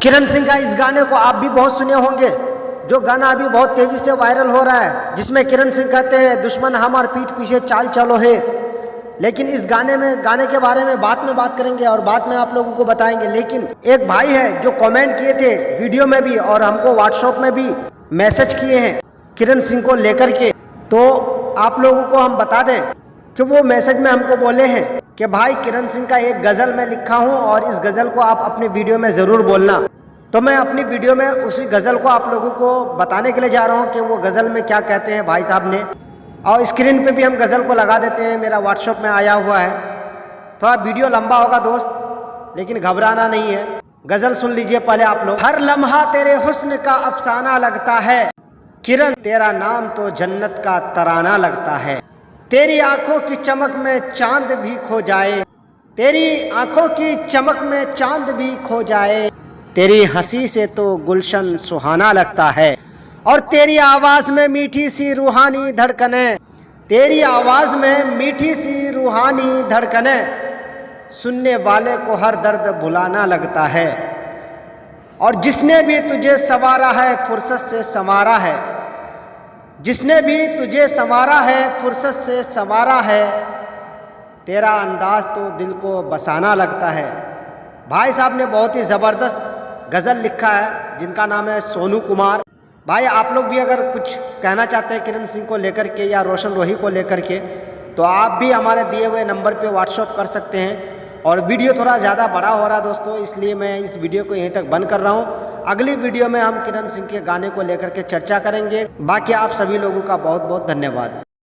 किरण सिंह का इस गाने को आप भी बहुत सुने होंगे, जो गाना अभी बहुत तेजी से वायरल हो रहा है, जिसमें किरण सिंह कहते हैं दुश्मन हमार पीठ पीछे चाल चलो है। लेकिन इस गाने के बारे में बाद में बात करेंगे और बाद में आप लोगों को बताएंगे। लेकिन एक भाई है जो कमेंट किए थे वीडियो में भी और हमको व्हाट्सएप में भी मैसेज किए हैं किरण सिंह को लेकर के, तो आप लोगों को हम बता दें कि वो मैसेज में हमको बोले हैं कि भाई किरण सिंह का एक गज़ल मैं लिखा हूँ और इस गज़ल को आप अपनी वीडियो में ज़रूर बोलना। तो मैं अपनी वीडियो में उसी गज़ल को आप लोगों को बताने के लिए जा रहा हूँ कि वो गज़ल में क्या कहते हैं भाई साहब ने, और स्क्रीन पे भी हम गज़ल को लगा देते हैं, मेरा व्हाट्सएप में आया हुआ है। थोड़ा वीडियो लंबा होगा दोस्त, लेकिन घबराना नहीं है। गज़ल सुन लीजिए पहले आप लोग। हर लम्हा तेरे हुस्न का अफसाना लगता है, किरण तेरा नाम तो जन्नत का तराना लगता है। तेरी आंखों की चमक में चांद भी खो जाए, तेरी आंखों की चमक में चांद भी खो जाए, तेरी हंसी से तो गुलशन सुहाना लगता है। और तेरी आवाज़ में मीठी सी रूहानी धड़कने, तेरी आवाज़ में मीठी सी रूहानी धड़कने, सुनने वाले को हर दर्द भुलाना लगता है। और जिसने भी तुझे संवारा है फुर्सत से संवारा है, जिसने भी तुझे संवारा है फुर्सत से संवारा है, तेरा अंदाज तो दिल को बसाना लगता है। भाई साहब ने बहुत ही ज़बरदस्त गज़ल लिखा है जिनका नाम है सोनू कुमार। भाई आप लोग भी अगर कुछ कहना चाहते हैं किरण सिंह को लेकर के या रोशन रोही को लेकर के, तो आप भी हमारे दिए हुए नंबर पे व्हाट्सएप कर सकते हैं। और वीडियो थोड़ा ज़्यादा बड़ा हो रहा है दोस्तों, इसलिए मैं इस वीडियो को यहीं तक बंद कर रहा हूँ। अगली वीडियो में हम किरण सिंह के गाने को लेकर के चर्चा करेंगे। बाकी आप सभी लोगों का बहुत बहुत धन्यवाद।